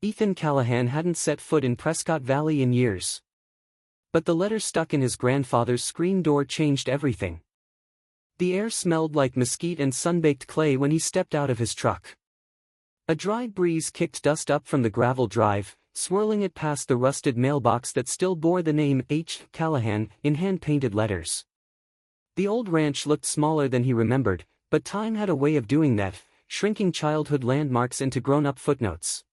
Ethan Callahan hadn't set foot in Prescott Valley in years. But the letter stuck in his grandfather's screen door changed everything. The air smelled like mesquite and sun-baked clay when he stepped out of his truck. A dry breeze kicked dust up from the gravel drive, swirling it past the rusted mailbox that still bore the name H. Callahan in hand-painted letters. The old ranch looked smaller than he remembered, but time had a way of doing that, shrinking childhood landmarks into grown-up footnotes.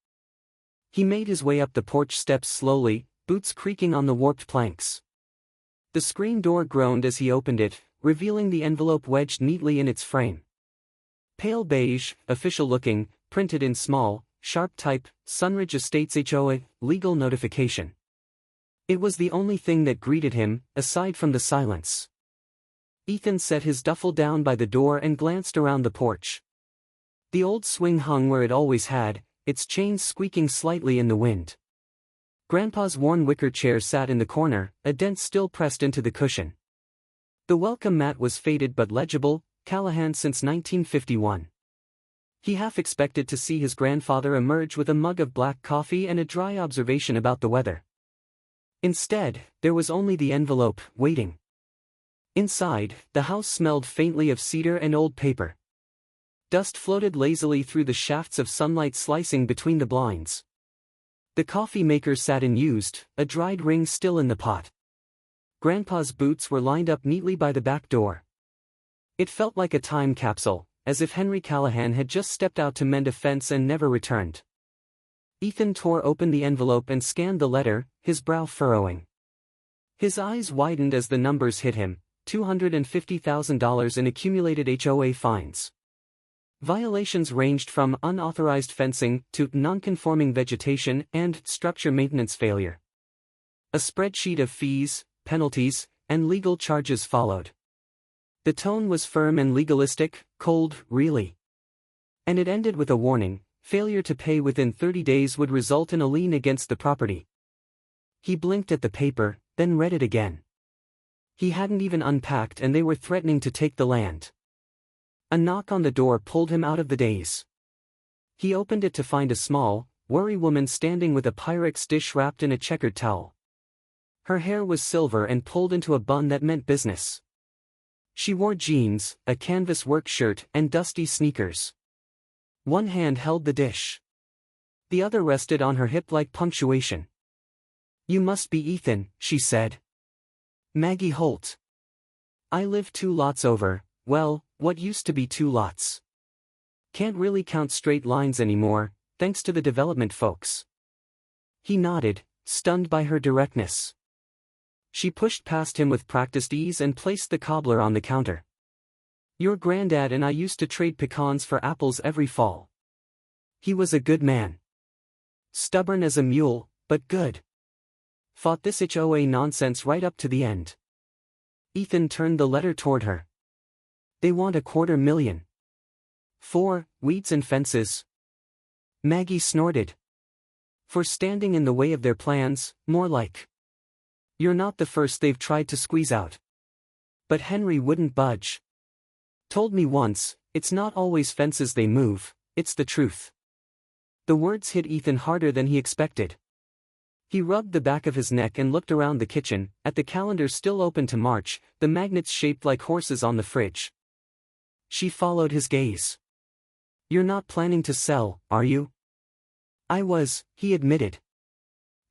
He made his way up the porch steps slowly, boots creaking on the warped planks. The screen door groaned as he opened it, revealing the envelope wedged neatly in its frame. Pale beige, official-looking, printed in small, sharp type, Sunridge Estates HOA, legal notification. It was the only thing that greeted him, aside from the silence. Ethan set his duffel down by the door and glanced around the porch. The old swing hung where it always had, its chains squeaking slightly in the wind. Grandpa's worn wicker chair sat in the corner, a dent still pressed into the cushion. The welcome mat was faded but legible, Callahan since 1951. He half expected to see his grandfather emerge with a mug of black coffee and a dry observation about the weather. Instead, there was only the envelope, waiting. Inside, the house smelled faintly of cedar and old paper. Dust floated lazily through the shafts of sunlight slicing between the blinds. The coffee maker sat unused, a dried ring still in the pot. Grandpa's boots were lined up neatly by the back door. It felt like a time capsule, as if Henry Callahan had just stepped out to mend a fence and never returned. Ethan tore open the envelope and scanned the letter, his brow furrowing. His eyes widened as the numbers hit him, $250,000 in accumulated HOA fines. Violations ranged from unauthorized fencing to non-conforming vegetation and structure maintenance failure. A spreadsheet of fees, penalties, and legal charges followed. The tone was firm and legalistic, cold, really. And it ended with a warning: failure to pay within 30 days would result in a lien against the property. He blinked at the paper, then read it again. He hadn't even unpacked and they were threatening to take the land. A knock on the door pulled him out of the daze. He opened it to find a small, worry woman standing with a Pyrex dish wrapped in a checkered towel. Her hair was silver and pulled into a bun that meant business. She wore jeans, a canvas work shirt, and dusty sneakers. One hand held the dish. The other rested on her hip like punctuation. "You must be Ethan," she said. "Maggie Holt. I live 2 lots over, well, what used to be 2 lots. Can't really count straight lines anymore, thanks to the development folks." He nodded, stunned by her directness. She pushed past him with practiced ease and placed the cobbler on the counter. "Your granddad and I used to trade pecans for apples every fall. He was a good man. Stubborn as a mule, but good. Fought this HOA nonsense right up to the end." Ethan turned the letter toward her. "They want $250,000. For weeds and fences." Maggie snorted. "For standing in the way of their plans, more like. You're not the first they've tried to squeeze out." But Henry wouldn't budge. "Told me once, it's not always fences they move, it's the truth." The words hit Ethan harder than he expected. He rubbed the back of his neck and looked around the kitchen, at the calendar still open to March, the magnets shaped like horses on the fridge. She followed his gaze. "You're not planning to sell, are you?" "I was," he admitted.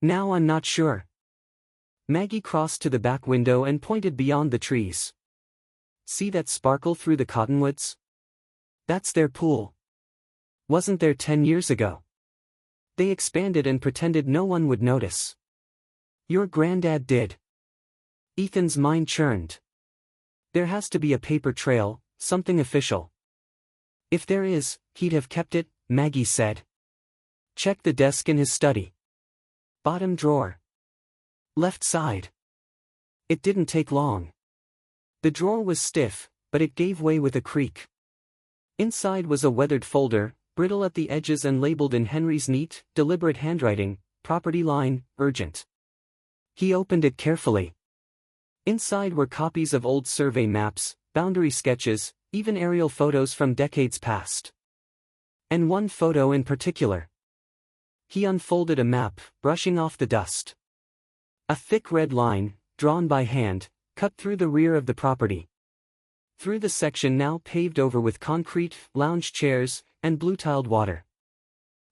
"Now I'm not sure." Maggie crossed to the back window and pointed beyond the trees. "See that sparkle through the cottonwoods? That's their pool. Wasn't there 10 years ago. They expanded and pretended no one would notice. Your granddad did." Ethan's mind churned. There has to be a paper trail, something official. If there is, he'd have kept it, Maggie said. Check the desk in his study. Bottom drawer. Left side. It didn't take long. The drawer was stiff, but it gave way with a creak. Inside was a weathered folder, brittle at the edges and labeled in Henry's neat, deliberate handwriting, "Property line, urgent." He opened it carefully. Inside were copies of old survey maps, boundary sketches, even aerial photos from decades past. And one photo in particular. He unfolded a map, brushing off the dust. A thick red line, drawn by hand, cut through the rear of the property. Through the section now paved over with concrete, lounge chairs, and blue-tiled water.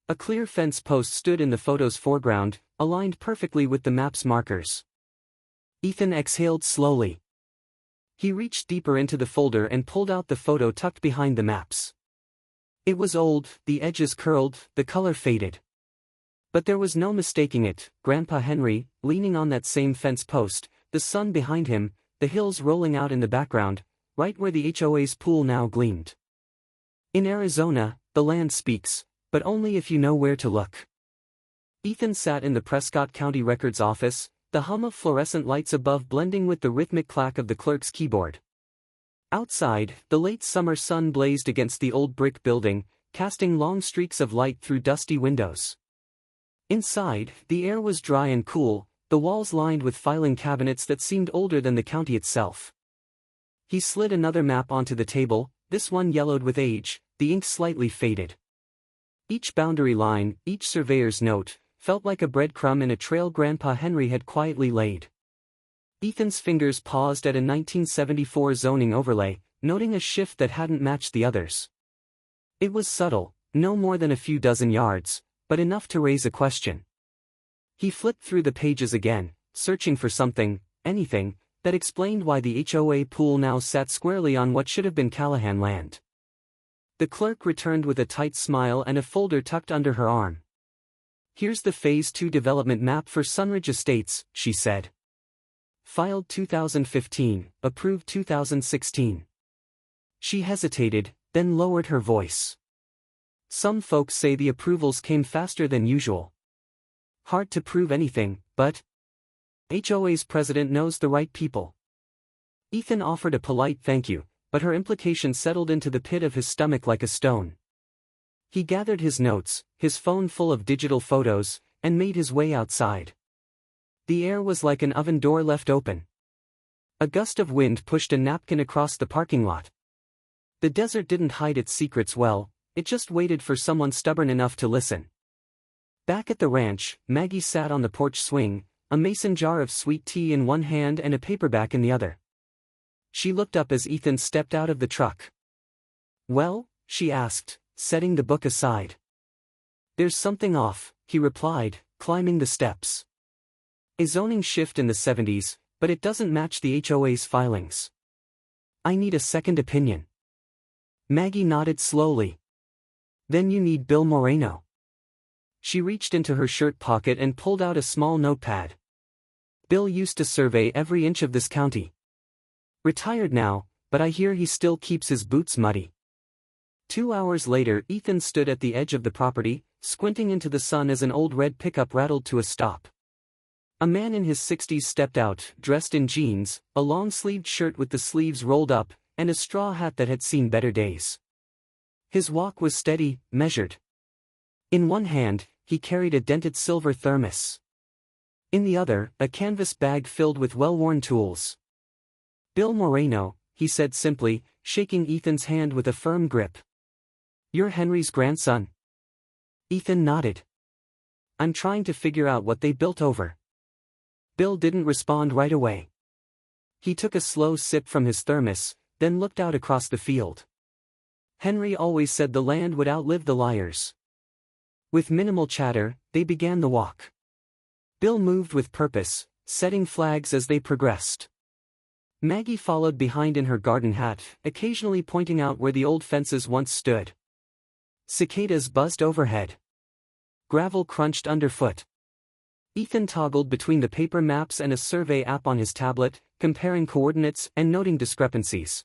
A clear fence post stood in the photo's foreground, aligned perfectly with the map's markers. Ethan exhaled slowly. He reached deeper into the folder and pulled out the photo tucked behind the maps. It was old, the edges curled, the color faded. But there was no mistaking it, Grandpa Henry, leaning on that same fence post, the sun behind him, the hills rolling out in the background, right where the HOA's pool now gleamed. In Arizona, the land speaks, but only if you know where to look. Ethan sat in the Prescott County Records office, the hum of fluorescent lights above blending with the rhythmic clack of the clerk's keyboard. Outside, the late summer sun blazed against the old brick building, casting long streaks of light through dusty windows. Inside, the air was dry and cool, the walls lined with filing cabinets that seemed older than the county itself. He slid another map onto the table, this one yellowed with age, the ink slightly faded. Each boundary line, each surveyor's note, felt like a breadcrumb in a trail Grandpa Henry had quietly laid. Ethan's fingers paused at a 1974 zoning overlay, noting a shift that hadn't matched the others. It was subtle, no more than a few dozen yards, but enough to raise a question. He flipped through the pages again, searching for something, anything, that explained why the HOA pool now sat squarely on what should have been Callahan land. The clerk returned with a tight smile and a folder tucked under her arm. "Here's the Phase 2 development map for Sunridge Estates," she said. "Filed 2015, approved 2016. She hesitated, then lowered her voice. "Some folks say the approvals came faster than usual. Hard to prove anything, but HOA's president knows the right people." Ethan offered a polite thank you, but her implication settled into the pit of his stomach like a stone. He gathered his notes, his phone full of digital photos, and made his way outside. The air was like an oven door left open. A gust of wind pushed a napkin across the parking lot. The desert didn't hide its secrets well, it just waited for someone stubborn enough to listen. Back at the ranch, Maggie sat on the porch swing, a mason jar of sweet tea in one hand and a paperback in the other. She looked up as Ethan stepped out of the truck. "Well?" she asked, setting the book aside. "There's something off," he replied, climbing the steps. "A zoning shift in the 70s, but it doesn't match the HOA's filings. I need a second opinion." Maggie nodded slowly. "Then you need Bill Moreno." She reached into her shirt pocket and pulled out a small notepad. "Bill used to survey every inch of this county. Retired now, but I hear he still keeps his boots muddy." 2 hours later, Ethan stood at the edge of the property, squinting into the sun as an old red pickup rattled to a stop. A man in his 60s stepped out, dressed in jeans, a long-sleeved shirt with the sleeves rolled up, and a straw hat that had seen better days. His walk was steady, measured. In one hand, he carried a dented silver thermos. In the other, a canvas bag filled with well-worn tools. "Bill Moreno," he said simply, shaking Ethan's hand with a firm grip. "You're Henry's grandson?" Ethan nodded. "I'm trying to figure out what they built over." Bill didn't respond right away. He took a slow sip from his thermos, then looked out across the field. "Henry always said the land would outlive the liars." With minimal chatter, they began the walk. Bill moved with purpose, setting flags as they progressed. Maggie followed behind in her garden hat, occasionally pointing out where the old fences once stood. Cicadas buzzed overhead. Gravel crunched underfoot. Ethan toggled between the paper maps and a survey app on his tablet, comparing coordinates and noting discrepancies.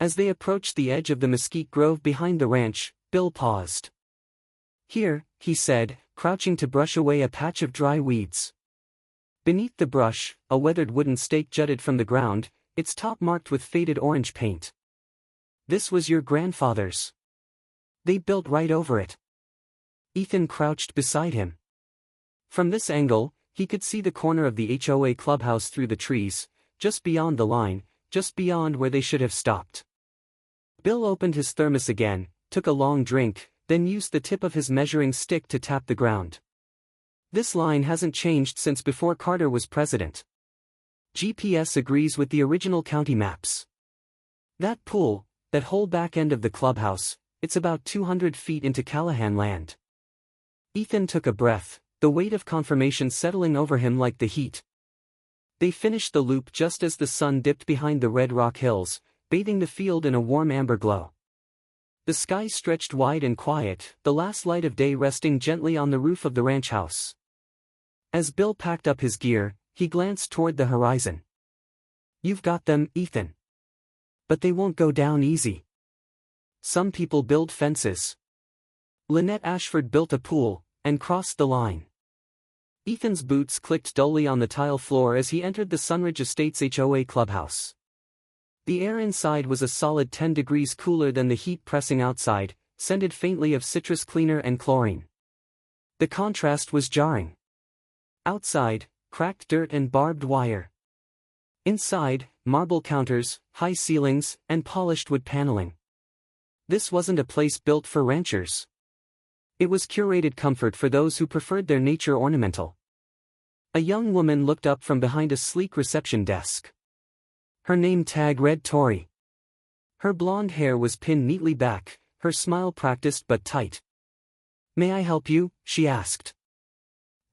As they approached the edge of the mesquite grove behind the ranch, Bill paused. "Here," he said, crouching to brush away a patch of dry weeds. Beneath the brush, a weathered wooden stake jutted from the ground, its top marked with faded orange paint. "This was your grandfather's. They built right over it." Ethan crouched beside him. From this angle, he could see the corner of the HOA clubhouse through the trees, just beyond the line, just beyond where they should have stopped. Bill opened his thermos again, took a long drink, then used the tip of his measuring stick to tap the ground. This line hasn't changed since before Carter was president. GPS agrees with the original county maps. That pool, that whole back end of the clubhouse, it's about 200 feet into Callahan land. Ethan took a breath, the weight of confirmation settling over him like the heat. They finished the loop just as the sun dipped behind the red rock hills, bathing the field in a warm amber glow. The sky stretched wide and quiet, the last light of day resting gently on the roof of the ranch house. As Bill packed up his gear, he glanced toward the horizon. "You've got them, Ethan. But they won't go down easy. Some people build fences. Lynette Ashford built a pool, and crossed the line." Ethan's boots clicked dully on the tile floor as he entered the Sunridge Estates HOA clubhouse. The air inside was a solid 10 degrees cooler than the heat pressing outside, scented faintly of citrus cleaner and chlorine. The contrast was jarring. Outside, cracked dirt and barbed wire. Inside, marble counters, high ceilings, and polished wood paneling. This wasn't a place built for ranchers. It was curated comfort for those who preferred their nature ornamental. A young woman looked up from behind a sleek reception desk. Her name tag read Tori. Her blonde hair was pinned neatly back, her smile practiced but tight. "May I help you?" she asked.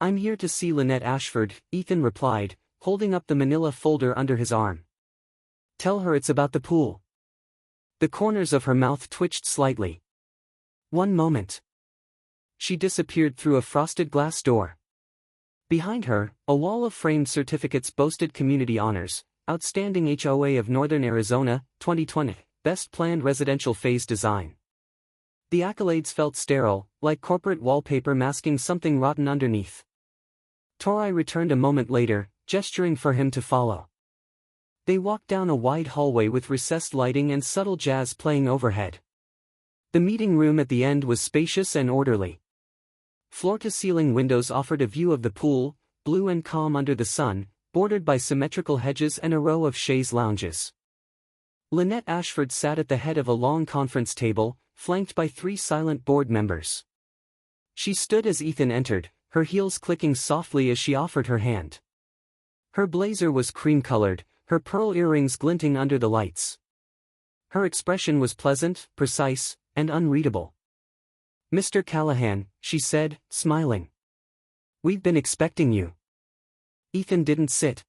"I'm here to see Lynette Ashford," Ethan replied, holding up the manila folder under his arm. "Tell her it's about the pool." The corners of her mouth twitched slightly. "One moment." She disappeared through a frosted glass door. Behind her, a wall of framed certificates boasted community honors, Outstanding HOA of Northern Arizona, 2020, Best Planned Residential Phase Design. The accolades felt sterile, like corporate wallpaper masking something rotten underneath. Tori returned a moment later, gesturing for him to follow. They walked down a wide hallway with recessed lighting and subtle jazz playing overhead. The meeting room at the end was spacious and orderly. Floor-to-ceiling windows offered a view of the pool, blue and calm under the sun, bordered by symmetrical hedges and a row of chaise lounges. Lynette Ashford sat at the head of a long conference table, flanked by 3 silent board members. She stood as Ethan entered, her heels clicking softly as she offered her hand. Her blazer was cream-colored, her pearl earrings glinting under the lights. Her expression was pleasant, precise, and unreadable. "Mr. Callahan," she said, smiling. "We've been expecting you." Ethan didn't sit.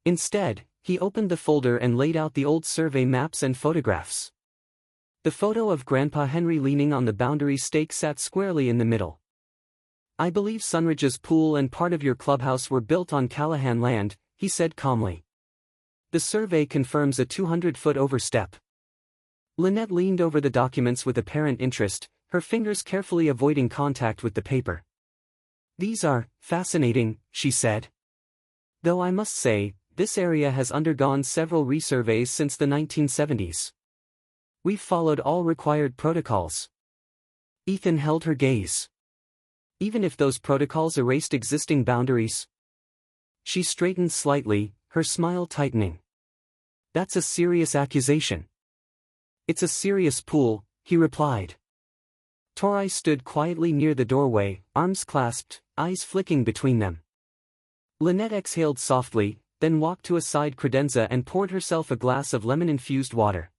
Instead, he opened the folder and laid out the old survey maps and photographs. The photo of Grandpa Henry leaning on the boundary stake sat squarely in the middle. "I believe Sunridge's pool and part of your clubhouse were built on Callahan land," he said calmly. "The survey confirms a 200-foot overstep." Lynette leaned over the documents with apparent interest, her fingers carefully avoiding contact with the paper. "These are fascinating," she said. "Though I must say, this area has undergone several resurveys since the 1970s. We've followed all required protocols." Ethan held her gaze. "Even if those protocols erased existing boundaries?" She straightened slightly, her smile tightening. "That's a serious accusation." "It's a serious pool," he replied. Tori stood quietly near the doorway, arms clasped, eyes flicking between them. Lynette exhaled softly, then walked to a side credenza and poured herself a glass of lemon-infused water.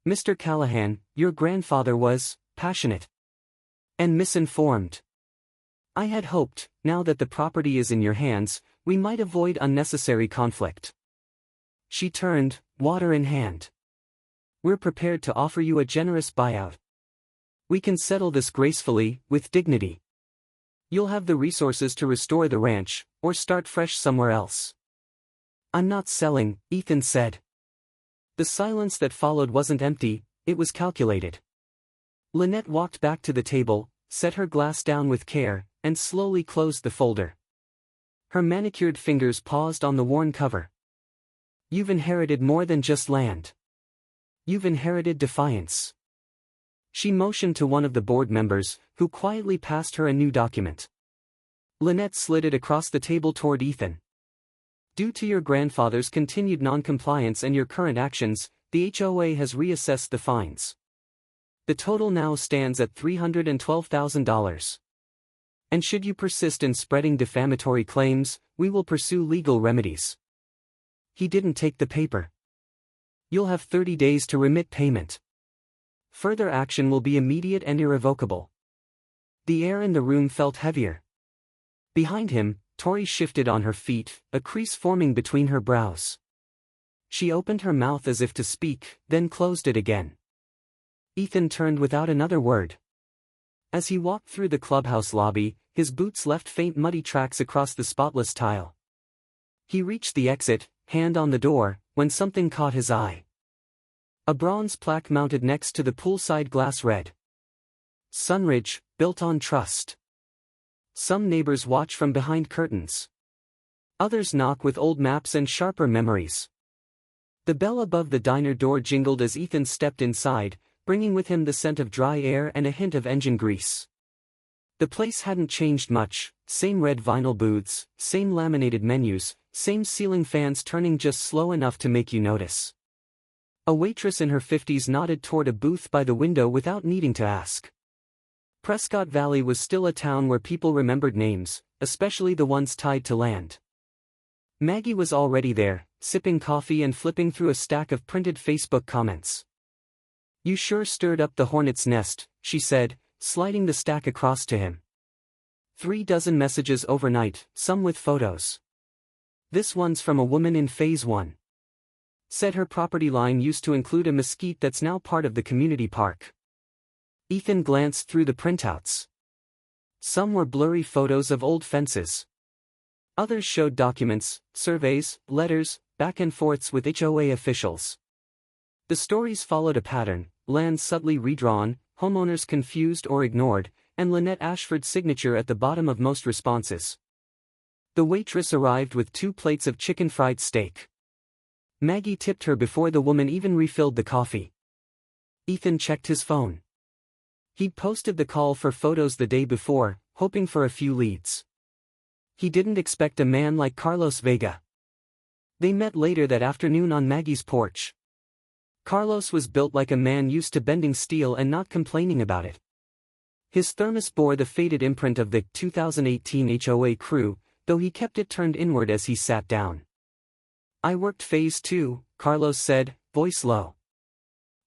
"Mr. Callahan, your grandfather was passionate and misinformed. I had hoped, now that the property is in your hands, we might avoid unnecessary conflict." She turned, water in hand. "We're prepared to offer you a generous buyout. We can settle this gracefully, with dignity. You'll have the resources to restore the ranch, or start fresh somewhere else." "I'm not selling," Ethan said. The silence that followed wasn't empty, it was calculated. Lynette walked back to the table, set her glass down with care, and slowly closed the folder. Her manicured fingers paused on the worn cover. "You've inherited more than just land. You've inherited defiance." She motioned to one of the board members, who quietly passed her a new document. Lynette slid it across the table toward Ethan. "Due to your grandfather's continued non-compliance and your current actions, the HOA has reassessed the fines. The total now stands at $312,000. And should you persist in spreading defamatory claims, we will pursue legal remedies. He didn't take the paper. You'll have 30 days to remit payment. Further action will be immediate and irrevocable. The air in the room felt heavier. Behind him, Tori shifted on her feet, a crease forming between her brows. She opened her mouth as if to speak, then closed it again. Ethan turned without another word. As he walked through the clubhouse lobby, his boots left faint muddy tracks across the spotless tile. He reached the exit, hand on the door, when something caught his eye. A bronze plaque mounted next to the poolside glass read, "Sunridge, built on trust." Some neighbors watch from behind curtains. Others knock with old maps and sharper memories. The bell above the diner door jingled as Ethan stepped inside, bringing with him the scent of dry air and a hint of engine grease. The place hadn't changed much, same red vinyl booths, same laminated menus, same ceiling fans turning just slow enough to make you notice. A waitress in her 50s nodded toward a booth by the window without needing to ask. Prescott Valley was still a town where people remembered names, especially the ones tied to land. Maggie was already there, sipping coffee and flipping through a stack of printed Facebook comments. "You sure stirred up the hornet's nest," she said, sliding the stack across to him. 36 messages overnight, some with photos. "This one's from a woman in Phase 1. Said her property line used to include a mesquite that's now part of the community park." Ethan glanced through the printouts. Some were blurry photos of old fences. Others showed documents, surveys, letters, back and forths with HOA officials. The stories followed a pattern: land subtly redrawn, homeowners confused or ignored, and Lynette Ashford's signature at the bottom of most responses. The waitress arrived with 2 plates of chicken fried steak. Maggie tipped her before the woman even refilled the coffee. Ethan checked his phone. He'd posted the call for photos the day before, hoping for a few leads. He didn't expect a man like Carlos Vega. They met later that afternoon on Maggie's porch. Carlos was built like a man used to bending steel and not complaining about it. His thermos bore the faded imprint of the 2018 HOA crew, though he kept it turned inward as he sat down. "I worked Phase 2, Carlos said, voice low.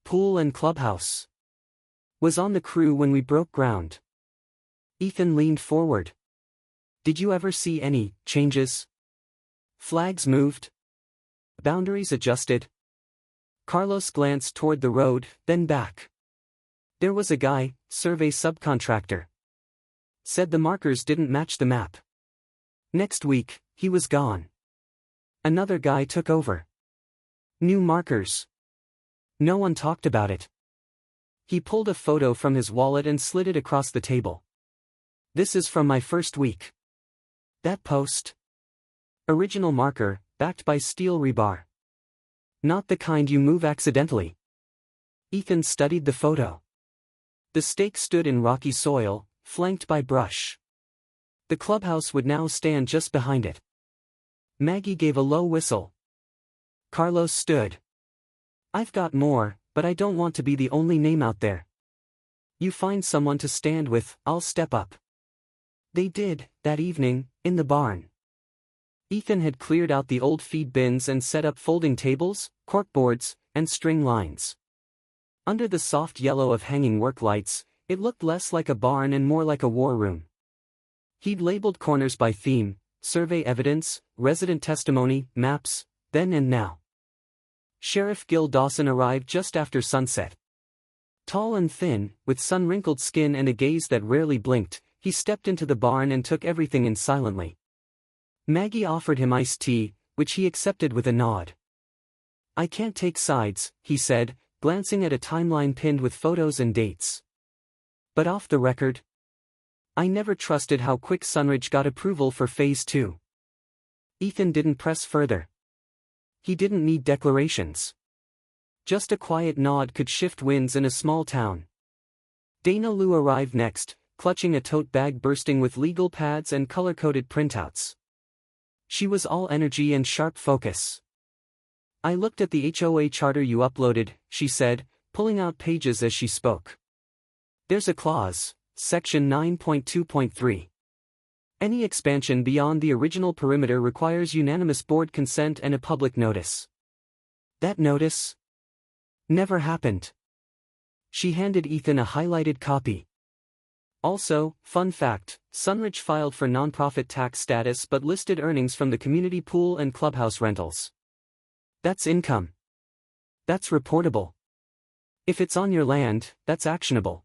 "Pool and clubhouse. Was on the crew when we broke ground." Ethan leaned forward. "Did you ever see any changes? Flags moved? Boundaries adjusted?" Carlos glanced toward the road, then back. "There was a guy, survey subcontractor. Said the markers didn't match the map. Next week, he was gone. Another guy took over. New markers. No one talked about it." He pulled a photo from his wallet and slid it across the table. "This is from my first week. That post. Original marker, backed by steel rebar. Not the kind you move accidentally." Ethan studied the photo. The stake stood in rocky soil, flanked by brush. The clubhouse would now stand just behind it. Maggie gave a low whistle. Carlos stood. "I've got more, but I don't want to be the only name out there. You find someone to stand with, I'll step up." They did, that evening, in the barn. Ethan had cleared out the old feed bins and set up folding tables, corkboards, and string lines. Under the soft yellow of hanging work lights, it looked less like a barn and more like a war room. He'd labeled corners by theme: survey evidence, resident testimony, maps, then and now. Sheriff Gil Dawson arrived just after sunset. Tall and thin, with sun-wrinkled skin and a gaze that rarely blinked, he stepped into the barn and took everything in silently. Maggie offered him iced tea, which he accepted with a nod. "I can't take sides," he said, glancing at a timeline pinned with photos and dates. "But off the record, I never trusted how quick Sunridge got approval for Phase 2. Ethan didn't press further. He didn't need declarations. Just a quiet nod could shift winds in a small town. Dana Lou arrived next, clutching a tote bag bursting with legal pads and color-coded printouts. She was all energy and sharp focus. "I looked at the HOA charter you uploaded," she said, pulling out pages as she spoke. There's a clause, Section 9.2.3. Any expansion beyond the original perimeter requires unanimous board consent and a public notice. That notice never happened. She handed Ethan a highlighted copy. Also, fun fact, Sunridge filed for nonprofit tax status but listed earnings from the community pool and clubhouse rentals. That's income. That's reportable. If it's on your land, that's actionable.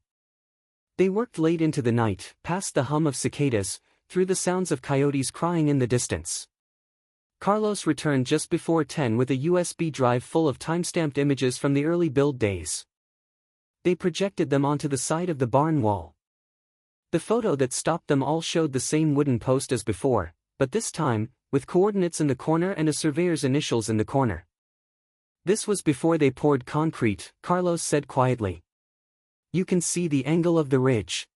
They worked late into the night, past the hum of cicadas, through the sounds of coyotes crying in the distance. Carlos returned just before 10 with a USB drive full of time-stamped images from the early build days. They projected them onto the side of the barn wall. The photo that stopped them all showed the same wooden post as before, but this time, with coordinates in the corner and a surveyor's initials in the corner. This was before they poured concrete, Carlos said quietly. You can see the angle of the ridge.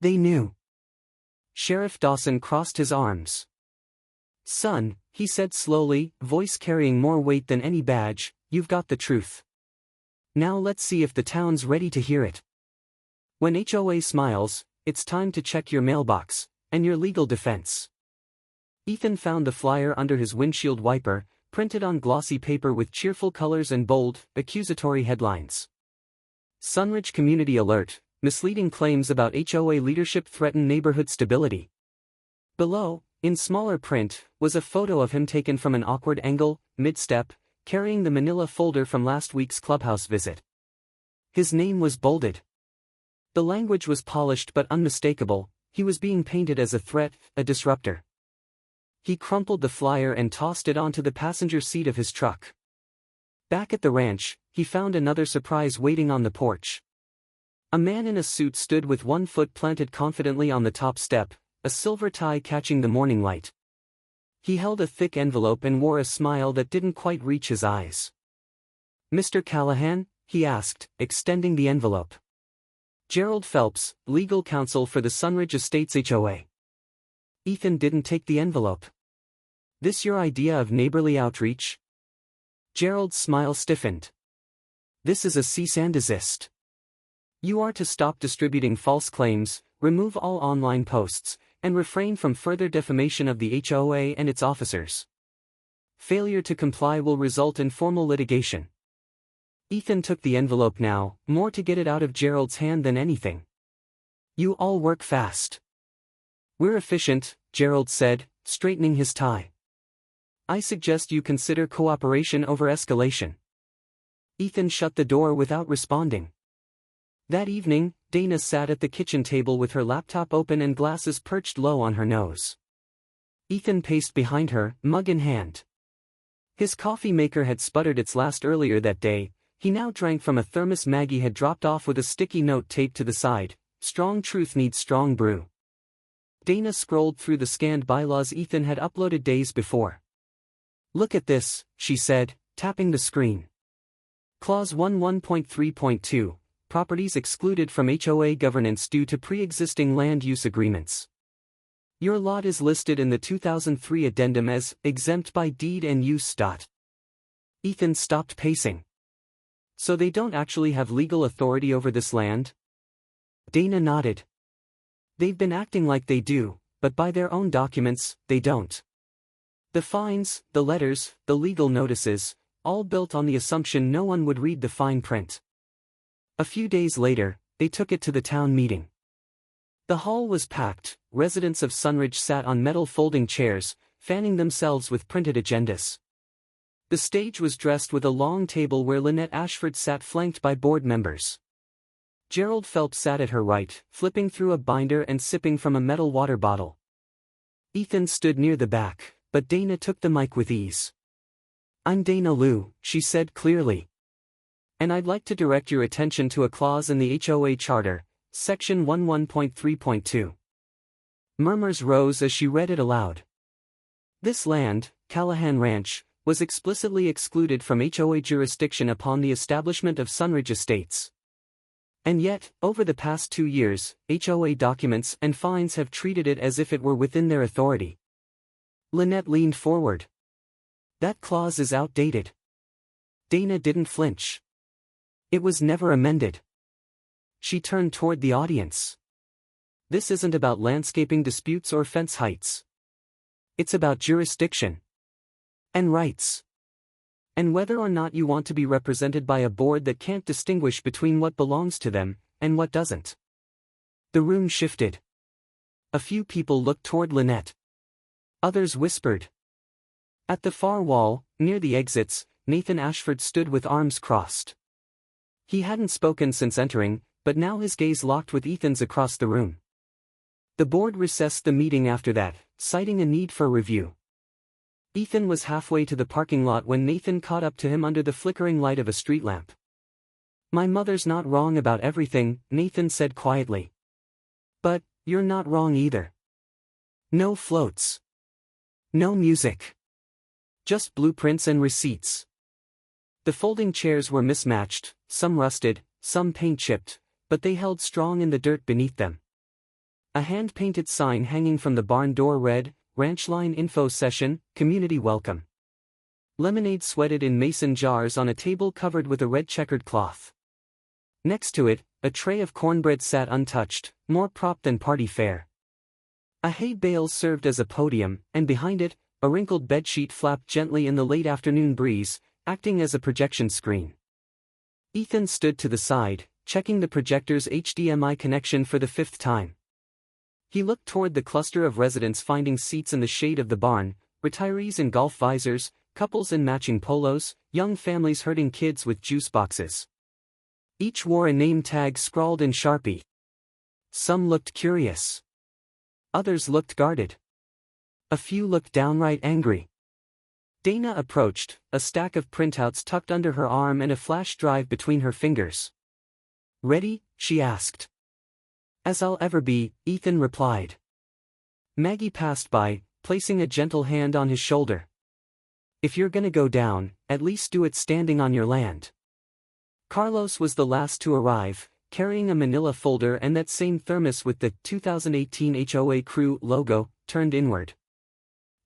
They knew. Sheriff Dawson crossed his arms. Son, he said slowly, voice carrying more weight than any badge, you've got the truth. Now let's see if the town's ready to hear it. When HOA smiles, it's time to check your mailbox, and your legal defense. Ethan found the flyer under his windshield wiper, printed on glossy paper with cheerful colors and bold, accusatory headlines. Sunridge Community Alert, misleading claims about HOA leadership threaten neighborhood stability. Below, in smaller print, was a photo of him taken from an awkward angle, mid-step, carrying the manila folder from last week's clubhouse visit. His name was bolded. The language was polished but unmistakable, he was being painted as a threat, a disruptor. He crumpled the flyer and tossed it onto the passenger seat of his truck. Back at the ranch, he found another surprise waiting on the porch. A man in a suit stood with one foot planted confidently on the top step, a silver tie catching the morning light. He held a thick envelope and wore a smile that didn't quite reach his eyes. Mr. Callahan? He asked, extending the envelope. Gerald Phelps, legal counsel for the Sunridge Estates HOA. Ethan didn't take the envelope. This your idea of neighborly outreach? Gerald's smile stiffened. This is a cease and desist. You are to stop distributing false claims, remove all online posts, and refrain from further defamation of the HOA and its officers. Failure to comply will result in formal litigation. Ethan took the envelope now, more to get it out of Gerald's hand than anything. You all work fast. We're efficient, Gerald said, straightening his tie. I suggest you consider cooperation over escalation. Ethan shut the door without responding. That evening, Dana sat at the kitchen table with her laptop open and glasses perched low on her nose. Ethan paced behind her, mug in hand. His coffee maker had sputtered its last earlier that day. He now drank from a thermos Maggie had dropped off with a sticky note taped to the side. Strong truth needs strong brew. Dana scrolled through the scanned bylaws Ethan had uploaded days before. Look at this, she said, tapping the screen. Clause 11.3.2, properties excluded from HOA governance due to pre-existing land use agreements. Your lot is listed in the 2003 addendum as exempt by deed and use. Ethan stopped pacing. So they don't actually have legal authority over this land? Dana nodded. They've been acting like they do, but by their own documents, they don't. The fines, the letters, the legal notices, all built on the assumption no one would read the fine print. A few days later, they took it to the town meeting. The hall was packed, residents of Sunridge sat on metal folding chairs, fanning themselves with printed agendas. The stage was dressed with a long table where Lynette Ashford sat flanked by board members. Gerald Phelps sat at her right, flipping through a binder and sipping from a metal water bottle. Ethan stood near the back, but Dana took the mic with ease. I'm Dana Liu, she said clearly. And I'd like to direct your attention to a clause in the HOA Charter, Section 11.3.2. Murmurs rose as she read it aloud. This land, Callahan Ranch, was explicitly excluded from HOA jurisdiction upon the establishment of Sunridge Estates. And yet, over the past 2 years, HOA documents and fines have treated it as if it were within their authority. Lynette leaned forward. That clause is outdated. Dana didn't flinch. It was never amended. She turned toward the audience. This isn't about landscaping disputes or fence heights. It's about jurisdiction. And rights. And whether or not you want to be represented by a board that can't distinguish between what belongs to them and what doesn't. The room shifted. A few people looked toward Lynette. Others whispered. At the far wall, near the exits, Nathan Ashford stood with arms crossed. He hadn't spoken since entering, but now his gaze locked with Ethan's across the room. The board recessed the meeting after that, citing a need for review. Ethan was halfway to the parking lot when Nathan caught up to him under the flickering light of a street lamp. "My mother's not wrong about everything," Nathan said quietly. "But, you're not wrong either. No floats. No music. Just blueprints and receipts." The folding chairs were mismatched, some rusted, some paint-chipped, but they held strong in the dirt beneath them. A hand-painted sign hanging from the barn door read, "Ranch Line Info Session, Community Welcome." Lemonade sweated in mason jars on a table covered with a red checkered cloth. Next to it, a tray of cornbread sat untouched, more prop than party fare. A hay bale served as a podium, and behind it, a wrinkled bedsheet flapped gently in the late afternoon breeze, acting as a projection screen. Ethan stood to the side, checking the projector's HDMI connection for the 5th time. He looked toward the cluster of residents finding seats in the shade of the barn, retirees in golf visors, couples in matching polos, young families herding kids with juice boxes. Each wore a name tag scrawled in Sharpie. Some looked curious. Others looked guarded. A few looked downright angry. Dana approached, a stack of printouts tucked under her arm and a flash drive between her fingers. "Ready?" she asked. "As I'll ever be," Ethan replied. Maggie passed by, placing a gentle hand on his shoulder. "If you're gonna go down, at least do it standing on your land." Carlos was the last to arrive, carrying a manila folder and that same thermos with the 2018 HOA Crew logo, turned inward.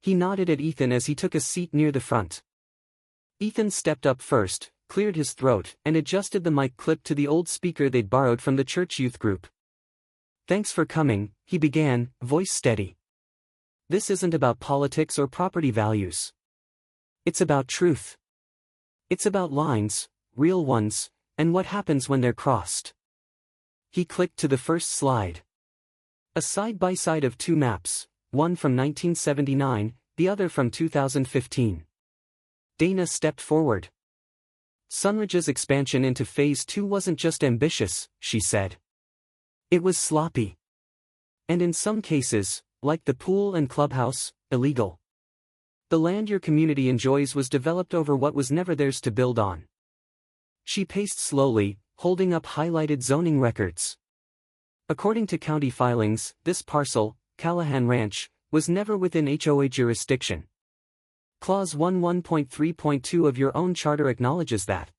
He nodded at Ethan as he took a seat near the front. Ethan stepped up first, cleared his throat, and adjusted the mic clip to the old speaker they'd borrowed from the church youth group. "Thanks for coming," he began, voice steady. "This isn't about politics or property values. It's about truth. It's about lines, real ones, and what happens when they're crossed." He clicked to the first slide. A side-by-side of two maps, one from 1979, the other from 2015. Dana stepped forward. "Sunridge's expansion into Phase 2 wasn't just ambitious," she said. "It was sloppy. And in some cases, like the pool and clubhouse, illegal. The land your community enjoys was developed over what was never theirs to build on." She paced slowly, holding up highlighted zoning records. According to county filings, this parcel, Callahan Ranch, was never within HOA jurisdiction. Clause 11.3.2 of your own charter acknowledges that.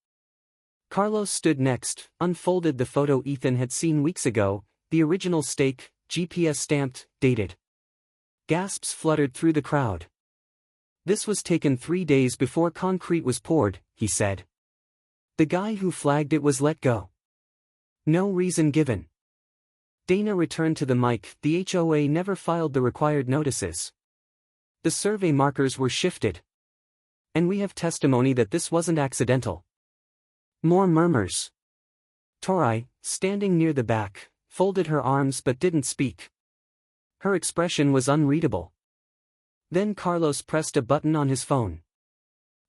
Carlos stood next, unfolded the photo Ethan had seen weeks ago, the original stake, GPS stamped, dated. Gasps fluttered through the crowd. "This was taken 3 days before concrete was poured," he said. "The guy who flagged it was let go. No reason given." Dana returned to the mic. "The HOA never filed the required notices. The survey markers were shifted. And we have testimony that this wasn't accidental." More murmurs. Tori, standing near the back, folded her arms but didn't speak. Her expression was unreadable. Then Carlos pressed a button on his phone.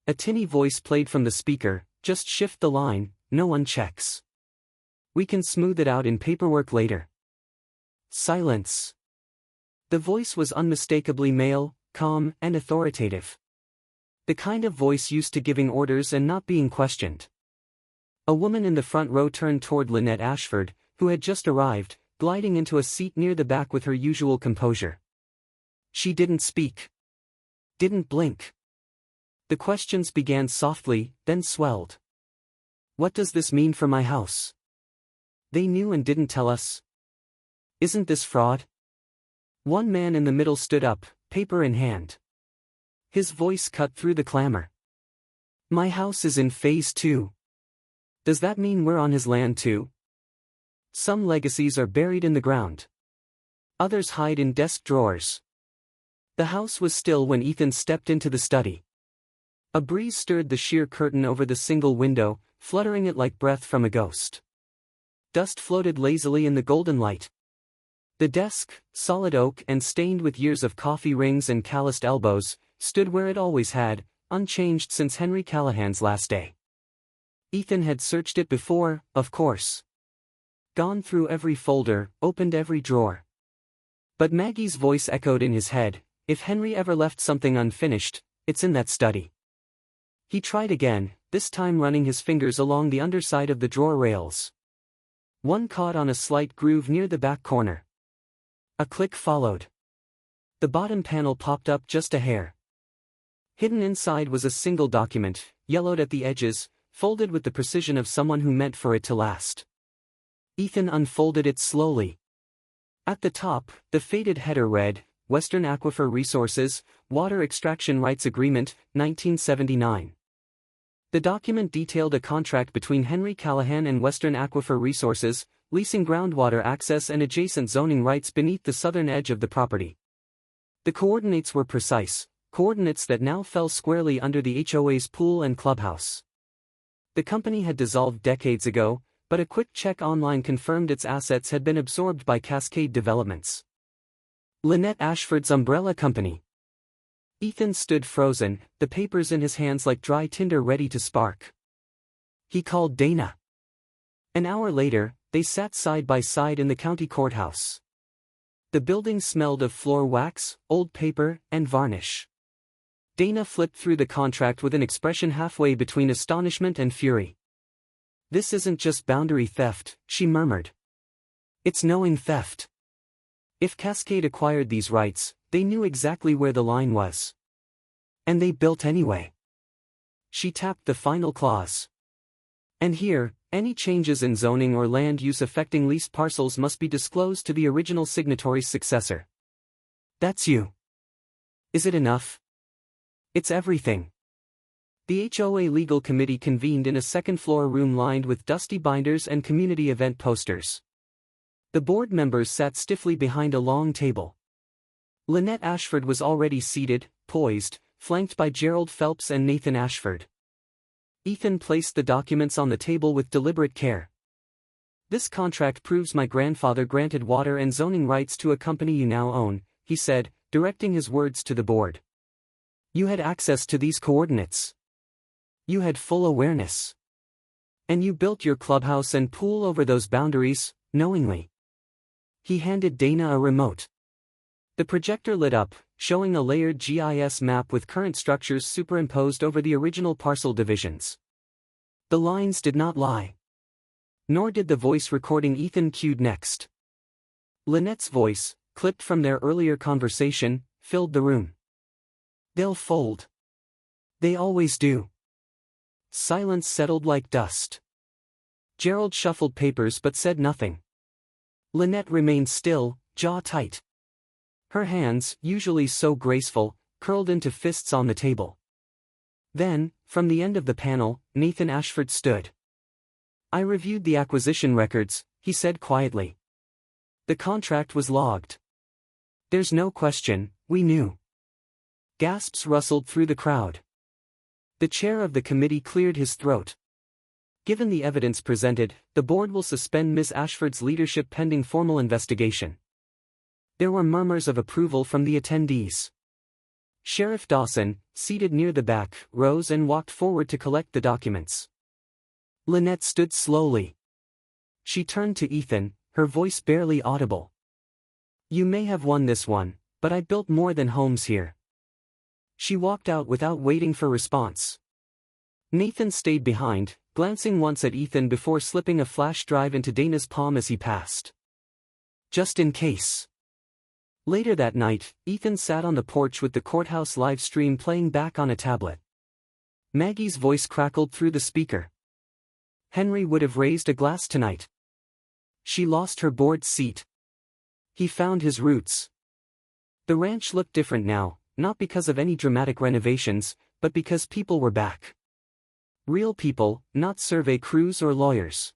A tinny voice played from the speaker, "Just shift the line, no one checks. We can smooth it out in paperwork later." Silence. The voice was unmistakably male, calm, and authoritative. The kind of voice used to giving orders and not being questioned. A woman in the front row turned toward Lynette Ashford, who had just arrived, gliding into a seat near the back with her usual composure. She didn't speak. Didn't blink. The questions began softly, then swelled. "What does this mean for my house? They knew and didn't tell us. Isn't this fraud?" One man in the middle stood up, paper in hand. His voice cut through the clamor. "My house is in Phase 2. Does that mean we're on his land too?" Some legacies are buried in the ground. Others hide in desk drawers. The house was still when Ethan stepped into the study. A breeze stirred the sheer curtain over the single window, fluttering it like breath from a ghost. Dust floated lazily in the golden light. The desk, solid oak and stained with years of coffee rings and calloused elbows, stood where it always had, unchanged since Henry Callahan's last day. Ethan had searched it before, of course. Gone through every folder, opened every drawer. But Maggie's voice echoed in his head, if Henry ever left something unfinished, it's in that study. He tried again, this time running his fingers along the underside of the drawer rails. One caught on a slight groove near the back corner. A click followed. The bottom panel popped up just a hair. Hidden inside was a single document, yellowed at the edges, folded with the precision of someone who meant for it to last. Ethan unfolded it slowly. At the top, the faded header read, Western Aquifer Resources, Water Extraction Rights Agreement, 1979. The document detailed a contract between Henry Callahan and Western Aquifer Resources, leasing groundwater access and adjacent zoning rights beneath the southern edge of the property. The coordinates were precise, coordinates that now fell squarely under the HOA's pool and clubhouse. The company had dissolved decades ago, but a quick check online confirmed its assets had been absorbed by Cascade Developments. Lynette Ashford's umbrella company. Ethan stood frozen, the papers in his hands like dry tinder ready to spark. He called Dana. An hour later, they sat side by side in the county courthouse. The building smelled of floor wax, old paper, and varnish. Dana flipped through the contract with an expression halfway between astonishment and fury. This isn't just boundary theft, she murmured. It's knowing theft. If Cascade acquired these rights, they knew exactly where the line was. And they built anyway. She tapped the final clause. And here, any changes in zoning or land use affecting leased parcels must be disclosed to the original signatory's successor. That's you. Is it enough? It's everything. The HOA legal committee convened in a second-floor room lined with dusty binders and community event posters. The board members sat stiffly behind a long table. Lynette Ashford was already seated, poised, flanked by Gerald Phelps and Nathan Ashford. Ethan placed the documents on the table with deliberate care. This contract proves my grandfather granted water and zoning rights to a company you now own, he said, directing his words to the board. You had access to these coordinates. You had full awareness. And you built your clubhouse and pool over those boundaries, knowingly. He handed Dana a remote. The projector lit up, showing a layered GIS map with current structures superimposed over the original parcel divisions. The lines did not lie. Nor did the voice recording Ethan cued next. Lynette's voice, clipped from their earlier conversation, filled the room. They'll fold. They always do. Silence settled like dust. Gerald shuffled papers but said nothing. Lynette remained still, jaw tight. Her hands, usually so graceful, curled into fists on the table. Then, from the end of the panel, Nathan Ashford stood. I reviewed the acquisition records, he said quietly. The contract was logged. There's no question, we knew. Gasps rustled through the crowd. The chair of the committee cleared his throat. Given the evidence presented, the board will suspend Ms. Ashford's leadership pending formal investigation. There were murmurs of approval from the attendees. Sheriff Dawson, seated near the back, rose and walked forward to collect the documents. Lynette stood slowly. She turned to Ethan, her voice barely audible. You may have won this one, but I built more than homes here. She walked out without waiting for response. Nathan stayed behind, glancing once at Ethan before slipping a flash drive into Dana's palm as he passed. Just in case. Later that night, Ethan sat on the porch with the courthouse live stream playing back on a tablet. Maggie's voice crackled through the speaker. Henry would have raised a glass tonight. She lost her board seat. He found his roots. The ranch looked different now, not because of any dramatic renovations, but because people were back. Real people, not survey crews or lawyers.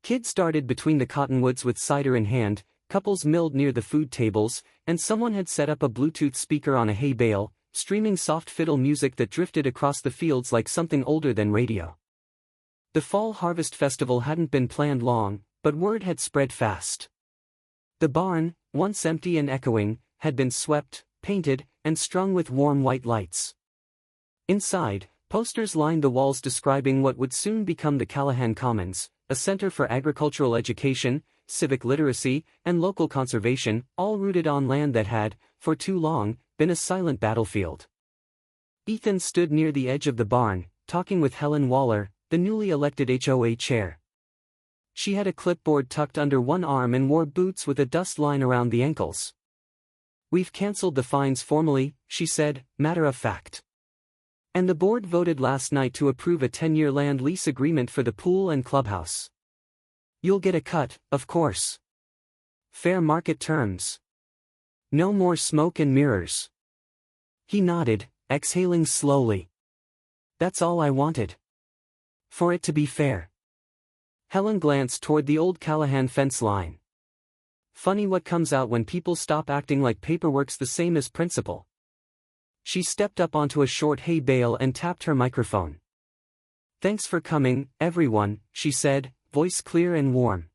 Kids darted between the cottonwoods with cider in hand, couples milled near the food tables, and someone had set up a Bluetooth speaker on a hay bale, streaming soft fiddle music that drifted across the fields like something older than radio. The Fall Harvest Festival hadn't been planned long, but word had spread fast. The barn, once empty and echoing, had been swept, painted, and strung with warm white lights. Inside, posters lined the walls describing what would soon become the Callahan Commons, a center for agricultural education, civic literacy, and local conservation, all rooted on land that had, for too long, been a silent battlefield. Ethan stood near the edge of the barn, talking with Helen Waller, the newly elected HOA chair. She had a clipboard tucked under one arm and wore boots with a dust line around the ankles. "We've cancelled the fines formally," she said, matter of fact. "And the board voted last night to approve a 10-year land lease agreement for the pool and clubhouse. You'll get a cut, of course. Fair market terms. No more smoke and mirrors." He nodded, exhaling slowly. "That's all I wanted. For it to be fair." Helen glanced toward the old Callahan fence line. "Funny what comes out when people stop acting like paperwork's the same as principle." She stepped up onto a short hay bale and tapped her microphone. "Thanks for coming, everyone," she said, voice clear and warm.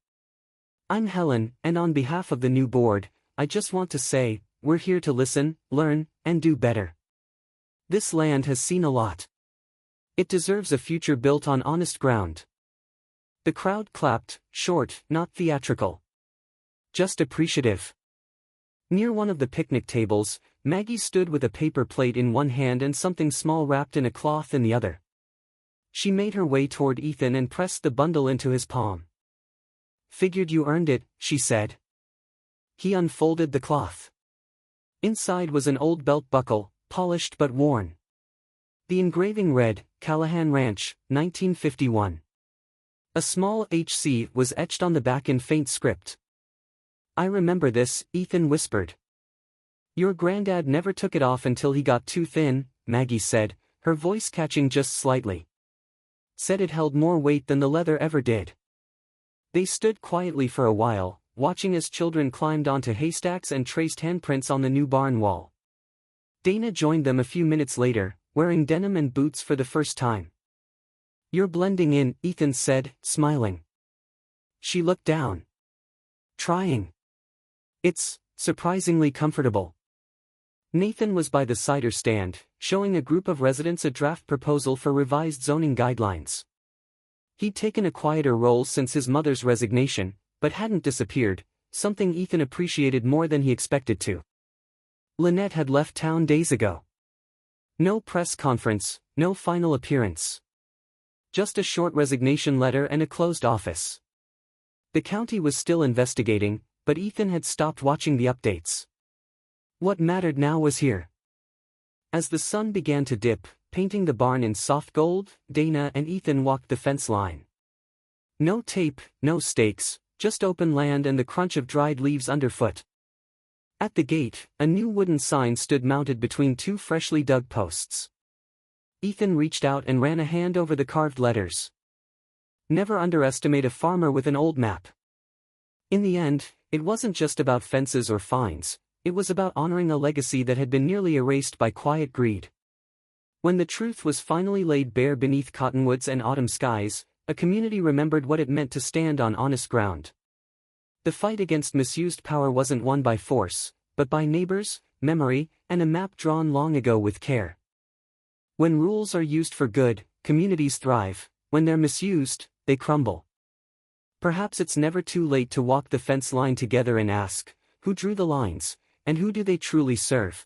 "I'm Helen, and on behalf of the new board, I just want to say, we're here to listen, learn, and do better. This land has seen a lot. It deserves a future built on honest ground." The crowd clapped, short, not theatrical. Just appreciative. Near one of the picnic tables, Maggie stood with a paper plate in one hand and something small wrapped in a cloth in the other. She made her way toward Ethan and pressed the bundle into his palm. "Figured you earned it," she said. He unfolded the cloth. Inside was an old belt buckle, polished but worn. The engraving read, "Callahan Ranch, 1951. A small HC was etched on the back in faint script. "I remember this," Ethan whispered. "Your granddad never took it off until he got too thin," Maggie said, her voice catching just slightly. "Said it held more weight than the leather ever did." They stood quietly for a while, watching as children climbed onto haystacks and traced handprints on the new barn wall. Dana joined them a few minutes later, wearing denim and boots for the first time. "You're blending in," Ethan said, smiling. She looked down. "Trying. It's surprisingly comfortable." Nathan was by the cider stand, showing a group of residents a draft proposal for revised zoning guidelines. He'd taken a quieter role since his mother's resignation, but hadn't disappeared, something Ethan appreciated more than he expected to. Lynette had left town days ago. No press conference, no final appearance. Just a short resignation letter and a closed office. The county was still investigating, but Ethan had stopped watching the updates. What mattered now was here. As the sun began to dip, painting the barn in soft gold, Dana and Ethan walked the fence line. No tape, no stakes, just open land and the crunch of dried leaves underfoot. At the gate, a new wooden sign stood mounted between two freshly dug posts. Ethan reached out and ran a hand over the carved letters. Never underestimate a farmer with an old map. In the end, it wasn't just about fences or fines, it was about honoring a legacy that had been nearly erased by quiet greed. When the truth was finally laid bare beneath cottonwoods and autumn skies, a community remembered what it meant to stand on honest ground. The fight against misused power wasn't won by force, but by neighbors, memory, and a map drawn long ago with care. When rules are used for good, communities thrive. When they're misused, they crumble. Perhaps it's never too late to walk the fence line together and ask, who drew the lines, and who do they truly serve?